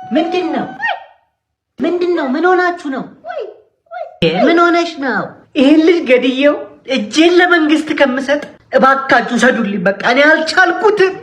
ምንድነው? ምን ሆናችሁ ነው? ምን ሆነሽ ነው? ይሄን ልጅ ገድየው እጄን ለመንግስት ከምሰጥ እባካችሁ ሰዱልኝ። በቃ እኔ አልቻልኩትም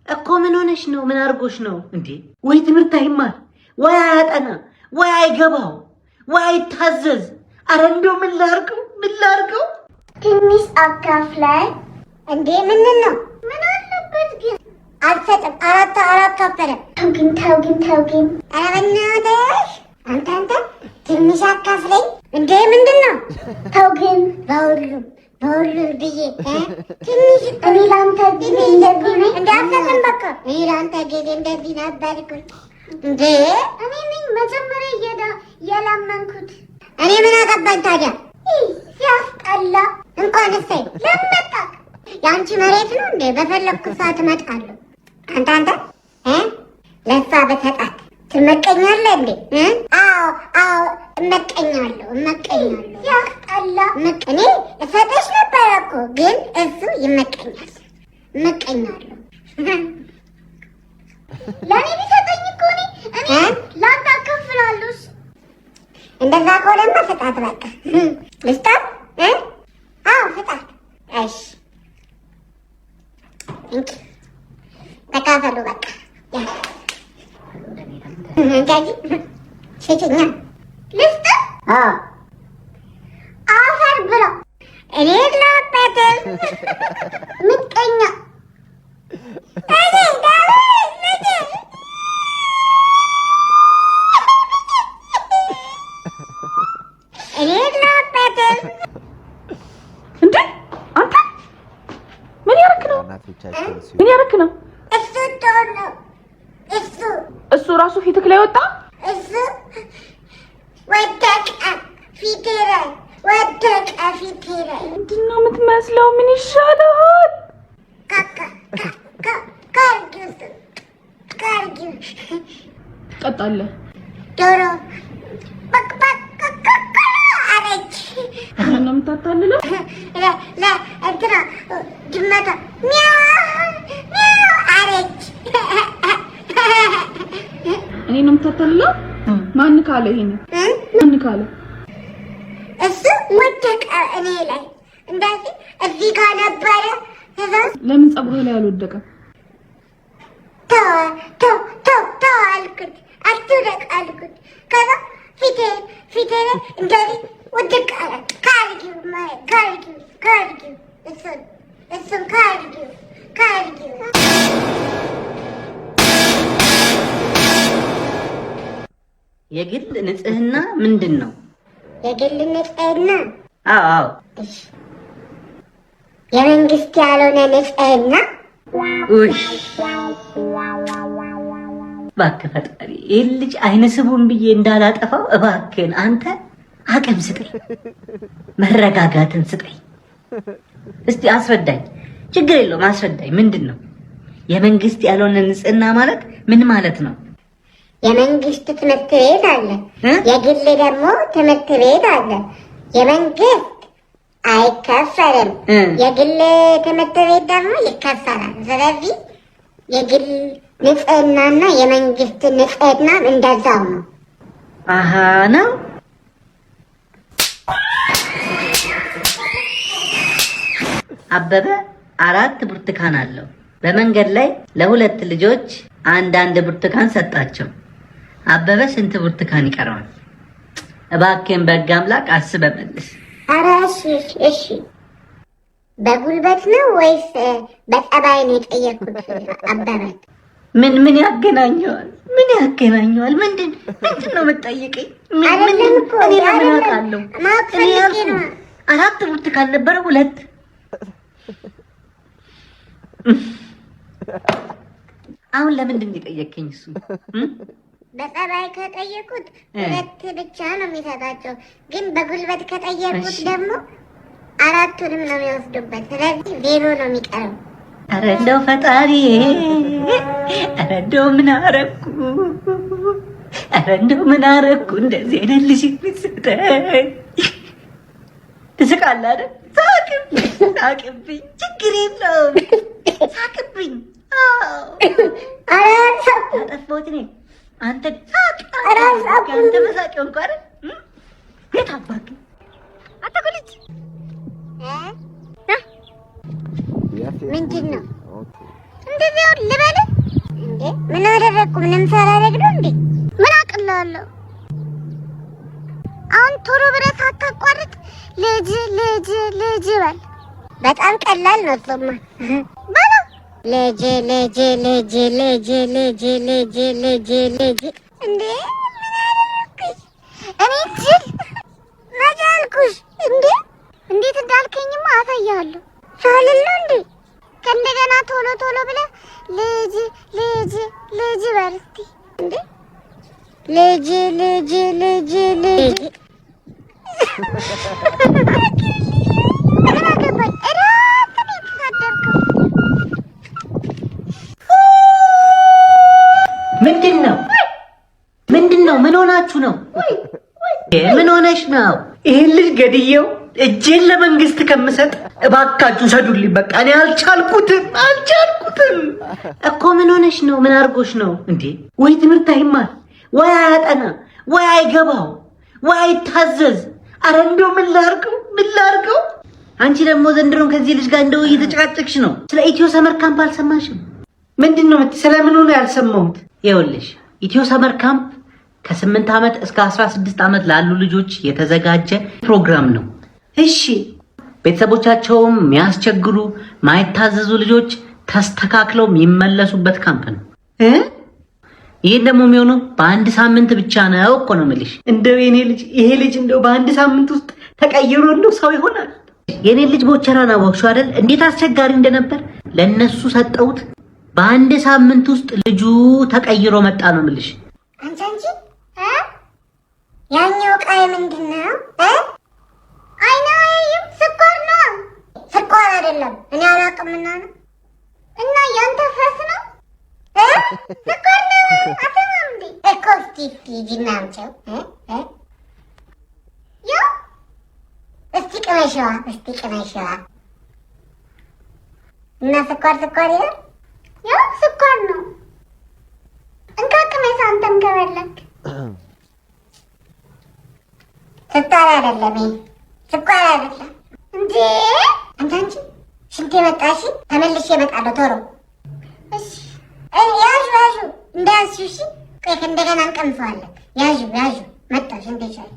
እኮ። ምን ሆነሽ ነው? ምን አርጎሽ ነው እንዴ? ወይ ትምህርት አይማር፣ ወይ አያጠና፣ ወይ አይገባው፣ ወይ አይታዘዝ። አረ እንደው ምን ላርገው? ትንሽ አካፍላይ እንዴ? ምን ነው? ምን አለበት ግን? አልሰጥም። አራት ካፈለ። ተው ግን ኧረ በእናትሽ አንተ ትንሽ አካፍለኝ እንዴ? ምንድን ነው? ተው ግን በሁሉም ብዬ ትንሽ እኔ ላንተ ጊዜ እንደዚህ ነኝ እንዴ? አልሰጥም በቃ እኔ ላንተ ጊዜ እንደዚህ ነበርኩኝ እንዴ? እኔ ነኝ መጀመሪያ የለመንኩት። እኔ ምን አገባኝ ታዲያ? ሲያስጠላ። እንኳን እሰይ ለመጣክ የአንቺ መሬት ነው እንዴ? በፈለግኩ ሰዓት እመጣለሁ። አንተ ለእሷ በሰጣት ትመቀኛለህ እንዴ? አዎ እመቀኛለሁ። ሲያስጠላ። እኔ እሰጥሽ ነበር እኮ ግን እሱ ይመቀኛል። እመቀኛለሁ። ለእኔ ቢሰጠኝ እኮ እኔ ላንተ አካፍላለሁ። እንደዛ ከሆነማ ስጣት በቃ። ልስጣት? አዎ ስጣት። እሺ እንኪ ተካፈሉ በቃ። እንደዚህ ስጭኛ። ልስጣት? አፈር ብሎ እኔ የለሁበትም። ምቀኛ እኔ የለሁበትም። እንዴ አንተ ምን ያረክ ነው? እሱ ራሱ ፊትክ ላይ ወጣ። እሱ ወደቀ ፊቴ ላይ። ምንድን ነው የምትመስለው? ምን ይሻላል? ካርጊው ቀጣለህ። ዶሮ አለች። ምን ነው የምታታልለው? እንትና ድመቷ ሚያው አለች። እኔ ነው የምታታልለው? ማን ካለ? ይሄን ማን ካለ? እሱ ወደቀ እኔ ላይ እንደዚህ እዚህ ጋር ነበረ። ለምን ፀጉርህ ላይ አልወደቀም? ተው አልኩት። አትውደቅ አልኩት። ከዛ ፊቴ ላይ እንደዚህ ወደቀ አለ። ካርጊው እሱን ካርጊው። የግል ንጽህና ምንድን ነው? የግል ንጽህና? አዎ የመንግስት ያልሆነ ንጽህና። እባክህ ፈጣሪ ይህን ልጅ አይነ ስቡን ብዬ እንዳላጠፋው እባክህን አንተ አቅም ስጠኝ፣ መረጋጋትን ስጠኝ። እስቲ አስረዳኝ። ችግር የለውም አስረዳኝ። ምንድን ነው የመንግስት ያልሆነ ንጽህና ማለት ምን ማለት ነው? የመንግስት ትምህርት ቤት አለ፣ የግል ደግሞ ትምህርት ቤት አለ። የመንግስት አይከፈልም፣ የግል ትምህርት ቤት ደግሞ ይከፈላል። ስለዚህ የግል ንጽህናና የመንግስት ንጽህና እንደዛው ነው። አሃ ነው። አበበ 4 ብርቱካን አለው። በመንገድ ላይ ለ2 ልጆች አንዳንድ ብርቱካን ሰጣቸው። አበበ ስንት ብርቱካን ይቀረዋል? እባክህን በሕግ አምላክ አስበህ መልስ። ኧረ እሺ በጉልበት ነው ወይስ በጸባይ ነው የጠየኩት? አበበ ምን ያገናኘዋል? ምንድን ነው የምትጠይቀኝ? አይደለም እኮ እኔ ለምን አውቃለሁ? እኔ ያልኩህ 4 ብርቱካን ነበረ 2። አሁን ለምንድን ነው የጠየቀኝ? እሱ በጸባይ ከጠየቁት 2 ብቻ ነው የሚሰጣቸው፣ ግን በጉልበት ከጠየቁት ደግሞ 4ቱንም ነው የሚወስዱበት። ስለዚህ 0 ነው የሚቀረው። ኧረ እንደው ፈጣሪ፣ ኧረ እንደው ምን አረኩ? እንደዚህ አይነት ልጅ ልትሰጠኝ። ትስቃለህ አይደል? ሳቅብኝ፣ ችግር የለውም ሳቅብኝ። አጠፋሁት እኔ አንተ አንተ መሳቂው እንኳን የታባክ አታቆልጭ ምንድን ነው እንደዚህ ልበል እንዴ? ምን አደረግኩ? ምንም ሳላደርግ ነው እንዴ? ምን አቅላለሁ? አሁን ቶሎ ብለህ ሳታቋርጥ ልጅ በል። በጣም ቀላል ነው እሱማ። ልጅ እንዴ ምን አደረግኩሽ እኔ? ጅል መቼ አልኩሽ እንዴ? እንዴት እንዳልከኝማ አሳያለሁ ሳልል ነው እንዴ? ከእንደገና ቶሎ ብለህ ልጅ በል እስኪ እንዴ! ልጅ ምንድን ነው? ምን ሆናችሁ ነው? ምን ሆነሽ ነው? ይሄን ልጅ ገድየው እጄን ለመንግስት ከምሰጥ እባካችሁ ሰዱልኝ። በቃ እኔ አልቻልኩትም እኮ። ምን ሆነሽ ነው? ምን አድርጎሽ ነው እንዴ? ወይ ትምህርት አይማር፣ ወይ አያጠና፣ ወይ አይገባው፣ ወይ አይታዘዝ። አረ እንደው ምን ላድርገው? አንቺ ደግሞ ዘንድሮን ከዚህ ልጅ ጋር እንደው እየተጨቃጨቅሽ ነው። ስለ ኢትዮ ሰመር ካምፕ አልሰማሽም? ምንድን ነው ስለምን ሆነ ያልሰማሁት? ይኸውልሽ ኢትዮ ሰመር ካምፕ ከ8 ዓመት እስከ 16 ዓመት ላሉ ልጆች የተዘጋጀ ፕሮግራም ነው። እሺ ቤተሰቦቻቸውም የሚያስቸግሩ ማይታዘዙ ልጆች ተስተካክለው የሚመለሱበት ካምፕ ነው። ይሄን ደግሞ የሚሆነው በአንድ ሳምንት ብቻ ነው እኮ ነው የምልሽ። እንደው ይሄ ልጅ እንደው በአንድ ሳምንት ውስጥ ተቀይሮ እንደው ሰው ይሆናል። የኔ ልጅ ቦቸራን አወቅሽው አይደል? እንዴት አስቸጋሪ እንደነበር ለነሱ ሰጠሁት። በአንድ ሳምንት ውስጥ ልጁ ተቀይሮ መጣ ነው የምልሽ። አንቺ ያኛው ቃይ ምንድነው? አይናይም ስኳር ነው። ስኳር አይደለም እኔ አላውቅምና ነው። እና ያንተ ፈስ ነው ስኳር ነው። አትማም እንዴ እኮ እስቲ ጂናምቸው እስቲ ቅመሽዋ እና ስኳር ይላል። ያው ስኳር ነው። እንካ ቅመሽ አንተም ከበለክ። ስኳር አይደለም እንዴ! አንቺ ሽንቴ መጣሽ። ተመልሼ እመጣለሁ ቶሎ። እሺ ያዡ እንዳያዝሽ። እሺ ቆይ እንደገና እንቀምሰዋለን። ያዡ መጣሁ። ሽንቴ ሻይ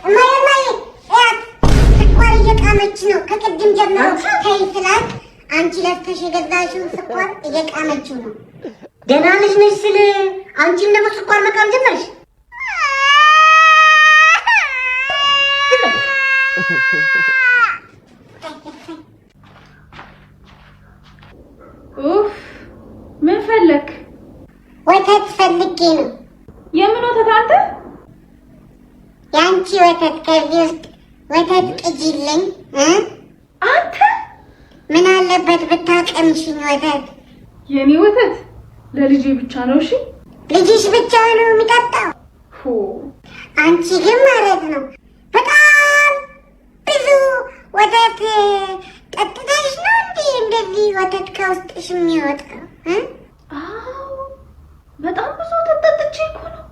እማዬ ስኳር እየቃመች ነው። ከቅድም ጀምሮ ተይ ስላት አንቺ ለስተሽ የገዛሽው ስኳር እየቃመችው ነው። ደህና ነሽ ስል አንቺም ደግሞ ስኳር መቃም ጀመርሽ። ምን ፈለክ? ወተት ፈልጌ ነው። የምን ወተት አንተ? የአንቺ ወተት። ከዚህ ውስጥ ወተት ቅጂልኝ። አንተ ምን አለበት ብታቀምሽኝ ወተት? የኔ ወተት ለልጄ ብቻ ነው። እሺ ልጅሽ ብቻ ነው የሚጠጣው? አንቺ ግን ማለት ነው በጣም ብዙ ወተት ጠጥተሽ ነው እንዴ እንደዚህ ወተት ከውስጥሽ የሚወጣው? በጣም ብዙ ወተት ጠጥቼ እኮ ነው።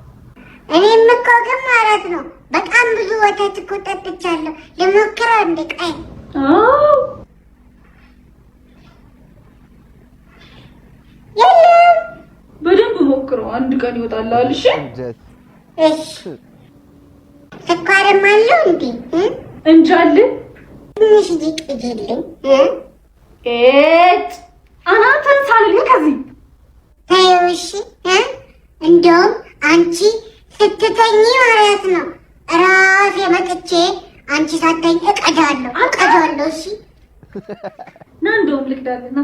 እኔም እኮ ግን ማለት ነው በጣም ብዙ ወተት እኮ ጠጥቻለሁ። ልሞክረው እንዴ? ቆይ የለም በደንብ ሞክረው፣ አንድ ቀን ይወጣልሃል። እሺ ስኳርም አለው እንዴ? እንጃል ትንሽ ቅጂልኝ። አናተን ሳልልህ ከዚህ ተይው እሺ። እንደውም አንቺ ስትተኝ ማለት ነው ራሴ መጥቼ አንቺ ሳተኝ እቀዳለሁ። እሺ ና እንደውም ልቅዳልህ። ና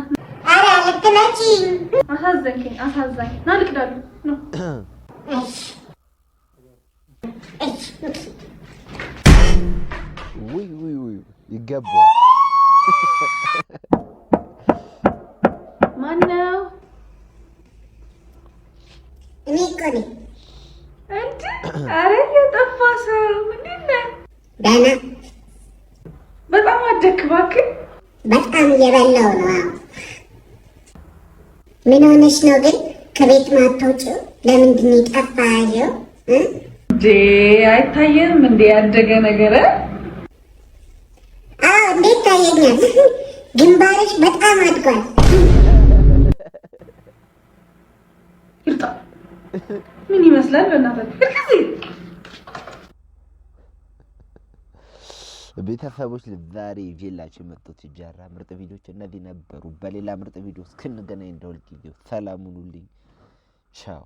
ኧረ ልትመጪኝ አሳዘኝ። ና ልቅዳልህ ነው። እሺ ውይ ይገባል። ማነው? እኔ እኮ ነኝ። እንዴ! ኧረ የጠፋ ሰው ምንድን ነህ? ደህና። በጣም አደግክ እባክህ። በጣም እየበላሁ ነው። ምን ሆነሽ ነው ግን ከቤት ማትወጪው? ለምንድን ነው የጠፋሽው? አይታየም እንዴ ያደገ ነገር? አዎ እንዴት ታየኛል? ግንባርሽ በጣም አድጓል። ይርጣ ምን ይመስላል? በእናትህ ቤተሰቦች ዛሬ ይዤላችሁ የመጡት ጃራ ምርጥ ቪዲዮዎች እነዚህ ነበሩ። በሌላ ምርጥ ቪዲዮ እስክንገናኝ እንደሁልጊዜው ሰላም ሁኑልኝ። ቻው